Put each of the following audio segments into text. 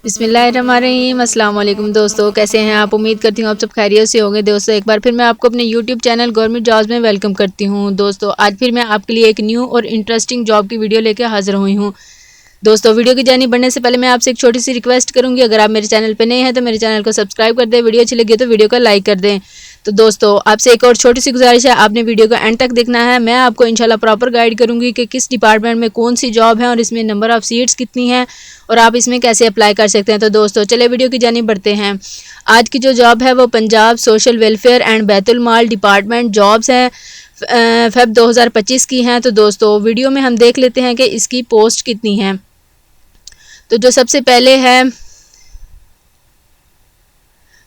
बिस्मिल्लाहिर्रहमानिर्रहीम। अस्सलाम वालेकुम दोस्तों, कैसे हैं आप? उम्मीद करती हूँ आप सब खैरियत से होंगे। दोस्तों एक बार फिर मैं आपको अपने यूट्यूब चैनल गवर्नमेंट जॉब्स में वेलकम करती हूँ। दोस्तों आज फिर मैं आपके लिए एक न्यू और इंटरेस्टिंग जॉब की वीडियो लेकर हाजिर हुई हूँ। दोस्तों वीडियो की जानी बढ़ने से पहले मैं आपसे एक छोटी सी रिक्वेस्ट करूंगी, अगर आप मेरे चैनल पर नए हैं तो मेरे चैनल को सब्सक्राइब कर दें, वीडियो अच्छी लगी तो वीडियो को लाइक कर दें। तो दोस्तों आपसे एक और छोटी सी गुजारिश है, आपने वीडियो को एंड तक देखना है। मैं आपको इंशाल्लाह प्रॉपर गाइड करूंगी कि किस डिपार्टमेंट में कौन सी जॉब है और इसमें नंबर ऑफ़ सीट्स कितनी है और आप इसमें कैसे अप्लाई कर सकते हैं। तो दोस्तों चले वीडियो की जानी बढ़ते हैं। आज की जो जॉब है वो Punjab social welfare and Baitul Maal department jobs हैं, फेब 2025 की हैं। तो दोस्तों वीडियो में हम देख लेते हैं कि इसकी पोस्ट कितनी है। तो जो सबसे पहले है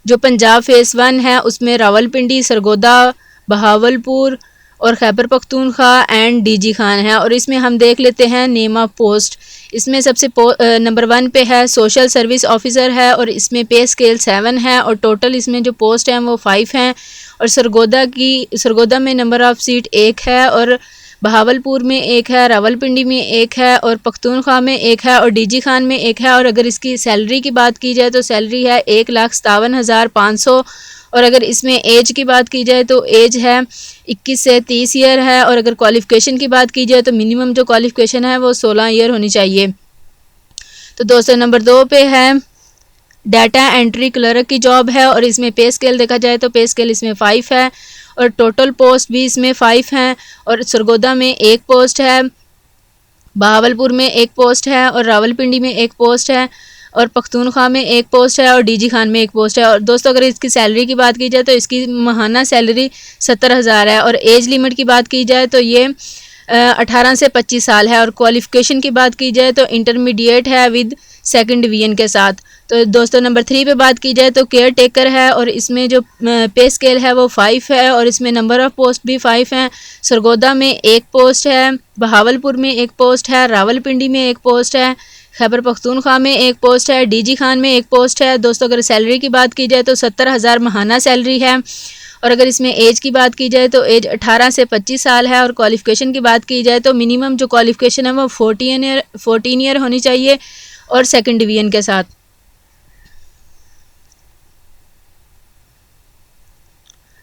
जो पंजाब फेज़ 1 है उसमें रावलपिंडी, सरगोदा, बहावलपुर और खैबर पख्तूनख्वा एंड डीजी खान है। और इसमें हम देख लेते हैं नेम ऑफ पोस्ट। इसमें सबसे नंबर 1 पे है सोशल सर्विस ऑफिसर है और इसमें पे स्केल 7 है और टोटल इसमें जो पोस्ट हैं वो 5 हैं। और सरगोदा में नंबर ऑफ़ सीट 1 है और बहावलपुर में 1 है, रावलपिंडी में 1 है और पख्तूनख्वा में 1 है और डीजी खान में 1 है। और अगर इसकी सैलरी की बात की जाए तो सैलरी है 1,57,500। और अगर इसमें एज की बात की जाए तो एज है 21 से 30 ईयर है। और अगर क्वालिफ़िकेशन की बात की जाए तो मिनिमम जो क्वालिफ़िकेशन है वो 16 ईयर होनी चाहिए। तो दोस्तों नंबर 2 पे है डाटा एंट्री क्लर्क की जॉब है और इसमें पे स्केल देखा जाए तो पे स्केल इसमें 5 है और टोटल पोस्ट भी इसमें 5 हैं। और सरगोदा में 1 पोस्ट है, बहावलपुर में 1 पोस्ट है और रावलपिंडी में 1 पोस्ट है और पख्तूनख्वा में 1 पोस्ट है और डीजी खान में 1 पोस्ट है। और दोस्तों अगर इसकी सैलरी की बात की जाए तो इसकी माहाना सैलरी 70,000 है। और एज लिमिट की बात की जाए तो ये 18 से 25 साल है। और क्वालिफ़िकेशन की बात की जाए तो इंटरमीडिएट है विद सेकंड डिवीजन के साथ। तो दोस्तों नंबर 3 पे बात की जाए तो केयर टेकर है और इसमें जो पे स्केल है वो 5 है और इसमें नंबर ऑफ़ पोस्ट भी 5 हैं। सरगोदा में 1 पोस्ट है, बहावलपुर में 1 पोस्ट है, रावलपिंडी में 1 पोस्ट है, खैबर पख्तूनख्वा में 1 पोस्ट है, डीजी खान में 1 पोस्ट है। दोस्तों अगर सैलरी की बात की जाए तो 70,000 माहाना सैलरी है। और अगर इसमें एज की बात की जाए तो एज 18 से 25 साल है। और क्वालिफ़िकेशन की बात की जाए तो मिनिमम जो क्वालिफ़िकेशन है वो 14 ईयर होनी चाहिए और सेकंड डिवीजन के साथ।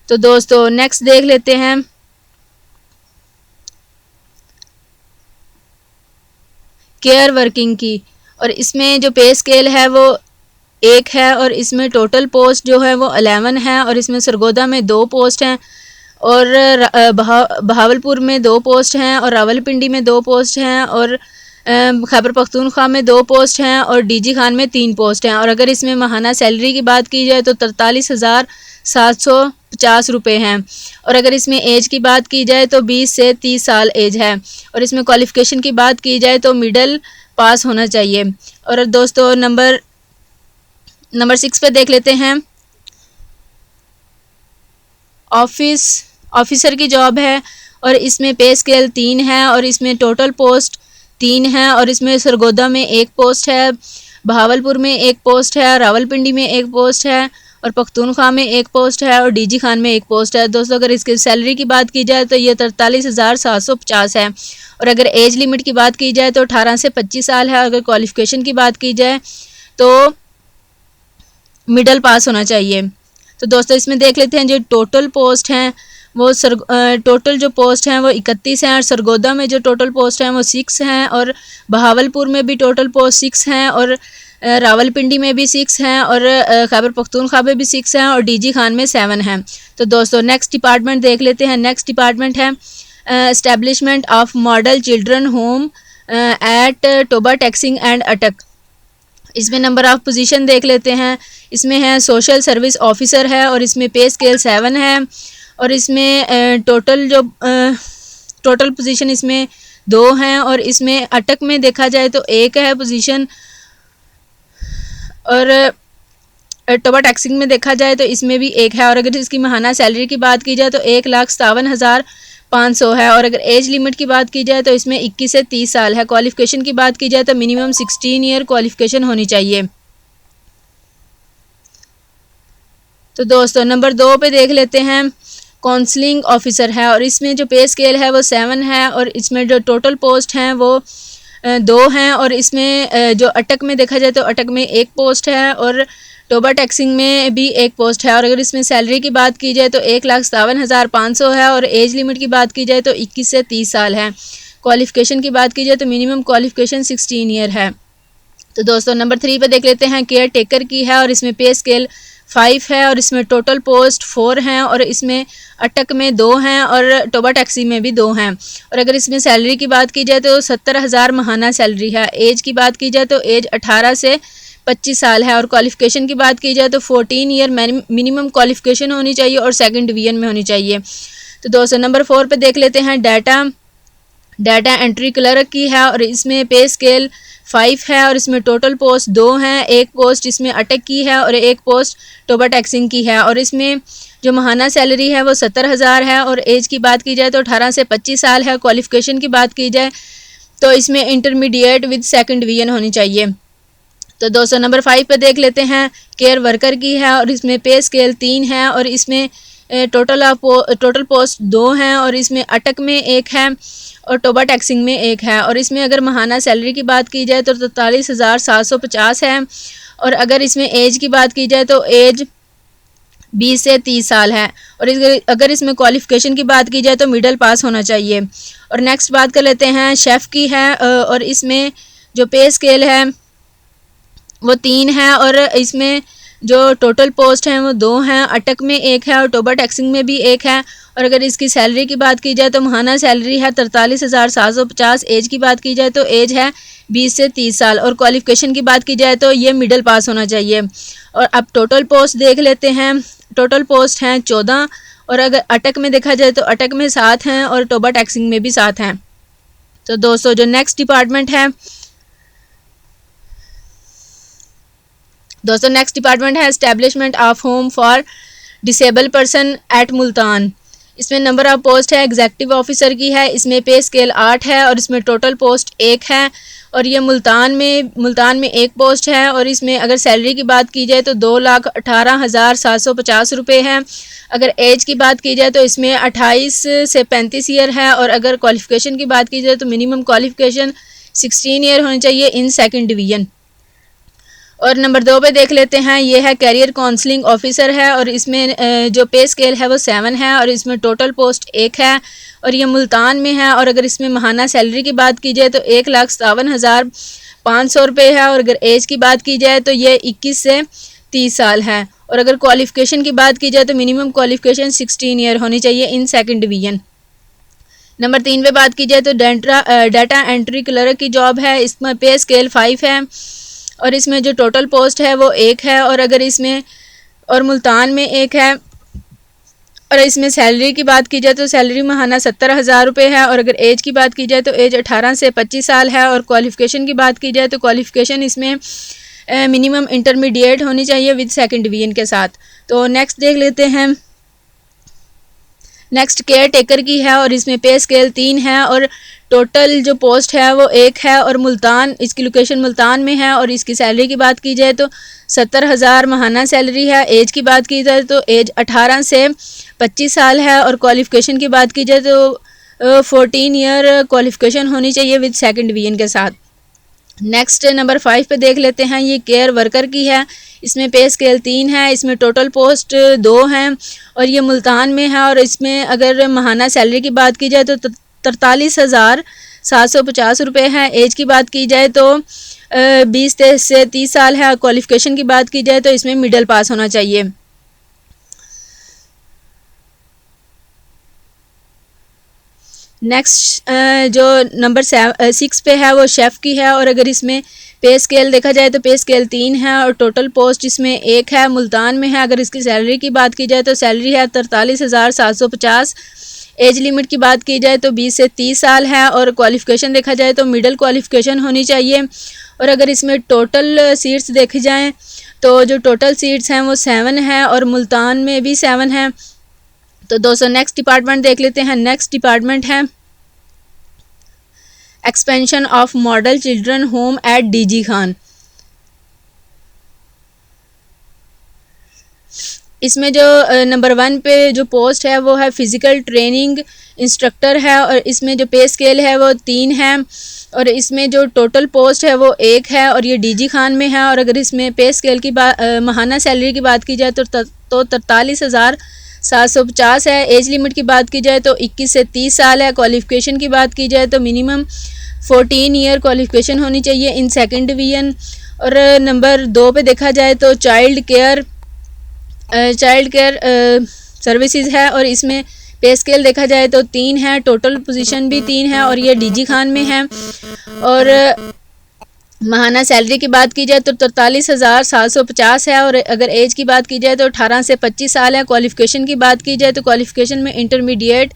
तो दोस्तों नेक्स्ट देख लेते हैं केयर वर्किंग की। और इसमें जो पे स्केल है वो 1 है और इसमें टोटल पोस्ट जो है वो 11 है। और इसमें सरगोदा में 2 पोस्ट हैं और बहावलपुर में 2 पोस्ट हैं और रावलपिंडी में 2 पोस्ट हैं और खैबर पख्तूनख्वा में 2 पोस्ट हैं और डीजी खान में 3 पोस्ट हैं। और अगर इसमें माहाना सैलरी की बात की जाए तो 43,750 रुपये हैं। और अगर इसमें एज की बात की जाए तो 20 से 30 साल एज है। और इसमें क्वालिफ़िकेशन की बात की जाए तो मिडल पास होना चाहिए। और दोस्तों नंबर 6 पे देख लेते हैं ऑफिसर की जॉब है और इसमें पे स्केल 3 है और इसमें टोटल पोस्ट 3 है। और इसमें सरगोदा में 1 पोस्ट है, बहावलपुर में 1 पोस्ट है, रावलपिंडी में 1 पोस्ट है और पख्तूनख्वा में 1 पोस्ट है और डीजी खान में 1 पोस्ट है। दोस्तों अगर इसकी सैलरी की बात की जाए तो ये 43,750 है। और अगर एज लिमिट की बात की जाए तो 18 से 25 साल है। अगर क्वालिफ़िकेशन की बात की जाए तो मिडल पास होना चाहिए। तो दोस्तों इसमें देख लेते हैं जो टोटल पोस्ट हैं वो टोटल जो पोस्ट हैं वो 31 हैं। और सरगोदा में जो टोटल पोस्ट हैं वो 6 हैं और बहावलपुर में भी टोटल पोस्ट 6 हैं और रावलपिंडी में भी 6 हैं और खैबर पख्तूनख्वा में भी 6 हैं और डीजी खान में 7 हैं। तो दोस्तों नेक्स्ट डिपार्टमेंट देख लेते हैं। नेक्स्ट डिपार्टमेंट है establishment of model children home at Toba Tek Singh and Attock. इसमें नंबर ऑफ़ पोजीशन देख लेते हैं। इसमें है सोशल सर्विस ऑफिसर है और इसमें पे स्केल 7 है और इसमें टोटल पोजीशन इसमें 2 हैं। और इसमें अटक में देखा जाए तो 1 है पोजीशन और टोबा टैक्सिंग में देखा जाए तो इसमें भी 1 है। और अगर इसकी माहाना सैलरी की बात की जाए तो 1,57,500 है। और अगर एज लिमिट की बात की जाए तो इसमें 21 से 30 साल है। क्वालिफ़िकेशन की बात की जाए तो मिनिमम 16 ईयर क्वालिफ़िकेशन होनी चाहिए। तो दोस्तों नंबर 2 पे देख लेते हैं काउंसलिंग ऑफिसर है और इसमें जो पे स्केल है वो 7 है और इसमें जो टोटल पोस्ट हैं वो दो हैं, और इसमें जो अटक में देखा जाए तो अटक में एक पोस्ट है और टोबा टैक्सिंग में भी एक पोस्ट है। और अगर इसमें सैलरी की बात की जाए तो 1,57,500 है, और एज लिमिट की बात की जाए तो 21 से 30 साल है। क्वालिफ़िकेशन की बात की जाए तो मिनिमम क्वालिफ़िकेशन 16 ईयर है। तो दोस्तों नंबर 3 पे देख लेते हैं, केयर टेकर की है और इसमें पे स्केल 5 है, और इसमें टोटल पोस्ट 4 हैं, और इसमें अटक में 2 हैं और टोबा टैक्सी में भी 2 हैं। और अगर इसमें सैलरी की बात की जाए तो 70,000 माहाना सैलरी है। एज की बात की जाए तो एज 18 से 25 साल है, और क्वालिफ़िकेशन की बात की जाए तो 14 ईयर मिनिमम क्वालिफ़िकेशन होनी चाहिए और सेकंड डिवीजन में होनी चाहिए। तो दोस्तों नंबर 4 पे देख लेते हैं, डाटा एंट्री क्लर्क की है और इसमें पे स्केल 5 है, और इसमें टोटल पोस्ट 2 हैं। एक पोस्ट इसमें अटक की है और एक पोस्ट टोबा टैक्सिंग की है, और इसमें जो माहाना सैलरी है वो 70,000 है, और एज की बात की जाए तो 18 से 25 साल है। क्वालिफ़िकेशन की बात की जाए तो इसमें इंटरमीडिएट विद सेकंड डिवीजन होनी चाहिए। तो दोस्तों नंबर 5 पे देख लेते हैं, केयर वर्कर की है और इसमें पे स्केल 3 है, और इसमें टोटल पोस्ट 2 हैं, और इसमें अटक में एक है और टोबा टैक्सिंग में एक है। और इसमें अगर माहाना सैलरी की बात की जाए तो 43,750 है, और अगर इसमें एज की बात की जाए तो एज 20 से 30 साल है। और अगर इसमें क्वालिफ़िकेशन की बात की जाए तो मिडिल पास होना चाहिए। और नेक्स्ट बात कर लेते हैं, शेफ़ की है और इसमें जो पे स्केल है वो 3 है, और इसमें जो टोटल पोस्ट हैं वो 2 हैं। अटक में एक है और टोबा टैक्सिंग में भी एक है। और अगर इसकी सैलरी की बात की जाए तो माहाना सैलरी है 43,750। एज की बात की जाए तो एज है 20 से 30 साल, और क्वालिफ़िकेशन की बात की जाए तो ये मिडिल पास होना चाहिए। और अब टोटल पोस्ट देख लेते हैं, टोटल पोस्ट हैं 14, और अगर अटक में देखा जाए तो अटक में 7 हैं और टोबा टैक्सिंग में भी 7 हैं। तो दोस्तों जो नेक्स्ट डिपार्टमेंट है establishment of home for disable person at Multan. इसमें नंबर ऑफ पोस्ट है एग्जेक्टिव ऑफिसर की है, इसमें पे स्केल 8 है और इसमें टोटल पोस्ट 1 है, और ये मुल्तान में एक पोस्ट है। और इसमें अगर सैलरी की बात की जाए तो 2,18,750 रुपये है। अगर एज की बात की जाए तो इसमें 28 से 35 ईयर है, और अगर क्वालिफ़िकेशन की बात की जाए तो मिनिमम क्वालिफ़िकेशन 16 ईयर होनी चाहिए इन सेकंड डिवीजन। और नंबर 2 पे देख लेते हैं, ये है कैरियर काउंसलिंग ऑफिसर है, और इसमें जो पे स्केल है वो 7 है, और इसमें टोटल पोस्ट 1 है, और ये मुल्तान में है। और अगर इसमें माहाना सैलरी की बात की जाए तो 1,57,500 रुपये है, और अगर एज की बात की जाए तो ये 21 से 30 साल है। और अगर क्वालिफ़िकेशन की बात की जाए तो मिनिमम क्वालिफ़िकेशन 16 ईयर होनी चाहिए इन सेकंड डिवीजन। नंबर 3 पे बात की जाए तो डाटा एंट्री क्लर्क की जॉब है, इसमें पे स्केल 5 है, और इसमें जो टोटल पोस्ट है वो 1 है, और अगर इसमें और मुल्तान में 1 है। और इसमें सैलरी की बात की जाए तो सैलरी माहाना 70,000 रुपये है, और अगर एज की बात की जाए तो एज 18 से 25 साल है। और क्वालिफ़िकेशन की बात की जाए तो क्वालिफ़िकेशन इसमें मिनिमम इंटरमीडिएट होनी चाहिए विद सेकंड डिवीजन के साथ। तो नेक्स्ट देख लेते हैं, नेक्स्ट केयर टेकर की है, और इसमें पे स्केल 3 है, और टोटल जो पोस्ट है वो 1 है, और मुल्तान, इसकी लोकेशन मुल्तान में है। और इसकी सैलरी की बात की जाए तो 70,000 माहाना सैलरी है। एज की बात की जाए तो एज 18 से 25 साल है, और क्वालिफ़िकेशन की बात की जाए तो 14 ईयर क्वालिफ़िकेशन होनी चाहिए विद सेकंड डिवीजन के साथ। नेक्स्ट नंबर 5 पे देख लेते हैं, ये केयर वर्कर की है, इसमें पे स्केल 3 है, इसमें टोटल पोस्ट 2 हैं, और ये मुल्तान में है। और इसमें अगर माहाना सैलरी की बात की जाए तो 43,750 रुपये है। एज की बात की जाए तो 20 से 30 साल है। क्वालिफ़िकेशन की बात की जाए तो इसमें मिडिल पास होना चाहिए। नेक्स्ट जो नंबर 6 पे है वो शेफ़ की है, और अगर इसमें पे स्केल देखा जाए तो पे स्केल 3 है, और टोटल पोस्ट इसमें 1 है, मुल्तान में है। अगर इसकी सैलरी की बात की जाए तो सैलरी है 43,750। एज लिमिट की बात की जाए तो 20 से 30 साल है, और क्वालिफ़िकेशन देखा जाए तो मिडिल क्वालिफ़िकेशन होनी चाहिए। और अगर इसमें टोटल सीट्स देखी जाएँ तो जो टोटल सीट्स हैं वो 7 है, और मुल्तान में भी 7 है। तो दोस्तों नेक्स्ट डिपार्टमेंट देख लेते हैं, नेक्स्ट डिपार्टमेंट है expansion of model children home eight DG Khan. इसमें जो नंबर 1 पे जो पोस्ट है वो है फ़िज़िकल ट्रेनिंग इंस्ट्रक्टर है, और इसमें जो पे स्केल है वो 3 है, और इसमें जो टोटल पोस्ट है वो 1 है, और ये डीजी खान में है। और अगर इसमें पे स्केल की माहाना सैलरी की बात की जाए तो 43,750 है। एज लिमिट की बात की जाए तो 21 से 30 साल है। क्वालिफ़िकेशन की बात की जाए तो मिनिमम 14 ईयर क्वालिफ़िकेशन होनी चाहिए इन सेकंड डिवीज़न। और नंबर 2 पे देखा जाए तो चाइल्ड केयर सर्विसेज है, और इसमें पे स्केल देखा जाए तो 3 है, टोटल पोजीशन भी 3 है, और ये डीजी खान में है। और माहाना सैलरी की बात की जाए तो 43,750 है, और अगर एज की बात की जाए तो 18 से 25 साल है। क्वालिफ़िकेशन की बात की जाए तो क्वालिफ़िकेशन में इंटरमीडिएट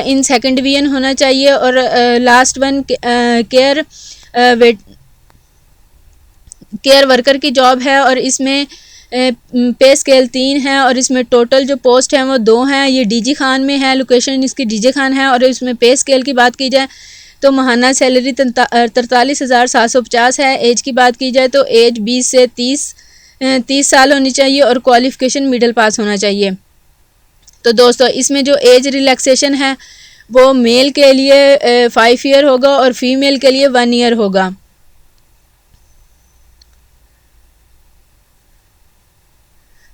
इन सेकंड डिवीज़न होना चाहिए। और लास्ट वन केयर वर्कर की जॉब है, और इसमें पे स्केल 3 है, और इसमें टोटल जो पोस्ट हैं वो 2 हैं। ये डीजी खान में है, लोकेशन इसकी डीजी खान है। और इसमें पे स्केल की बात की जाए तो माहाना सैलरी 43,750 है। एज की बात की जाए तो एज 20 से 30 साल होनी चाहिए, और क्वालिफ़िकेशन मिडिल पास होना चाहिए। तो दोस्तों इसमें जो एज रिलैक्सेशन है वो मेल के लिए 5 ईयर होगा, और फीमेल के लिए 1 ईयर होगा।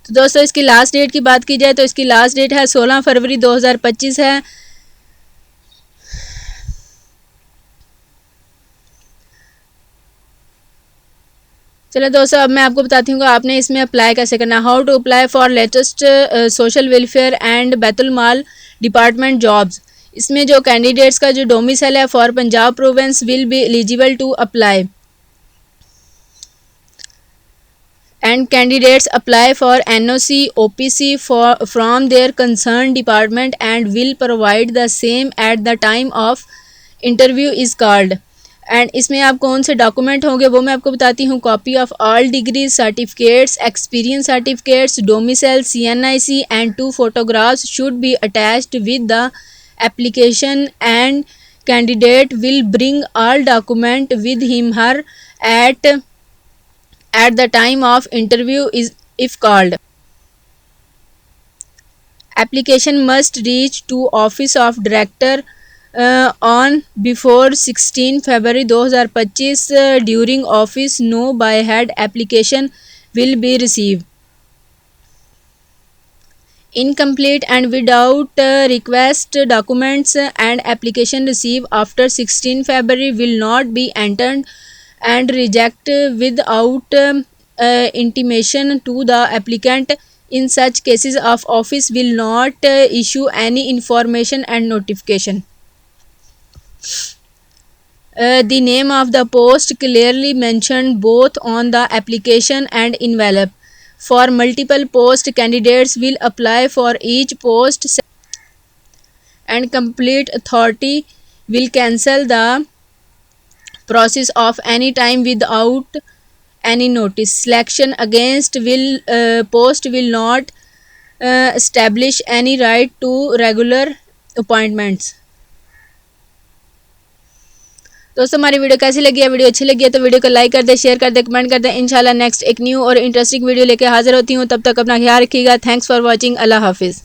तो दोस्तों इसकी लास्ट डेट की बात की जाए तो इसकी लास्ट डेट है 16 फरवरी 2025 है। चलो दोस्तों अब मैं आपको बताती हूँ आपने इसमें अप्लाई कैसे करना है। How to apply for latest social welfare and Baitul Maal department jobs. इसमें जो कैंडिडेट्स का जो डोमिसाइल है for Punjab province will be eligible to apply, and candidates apply for NOC OPC from their concerned department and will provide the same at the time of interview is called। And इसमें आप कौन से document होंगे वो मैं आपको बताती हूँ। Copy of all degrees certificates, experience certificates, domicile, CNIC and 2 photographs should be attached with the application, and candidate will bring all document with him her at the time of interview is if called। Application must reach to office of director on before 16 February 2025 during office no by head application will be received। Incomplete and without request documents and application received after 16 February will not be entered and reject without intimation to the applicant। In such cases of office will not issue any information and notification। The name of the post clearly mentioned both on the application and envelope। For multiple post candidates will apply for each post, and complete authority will cancel the process of any time without any notice। Selection against post will not establish any right to regular appointments। दोस्तों हमारी video कैसी लगी है? Video अच्छी लगी है तो video को लाइक कर दे, शेयर कर दे, कमेंट कर दे। इंशाल्लाह नेक्स्ट एक न्यू और इंटरेस्टिंग वीडियो लेके हाजिर होती हूँ। तब तक अपना ख्याल रखिएगा। Thanks for watching. अल्लाह हाफिज़।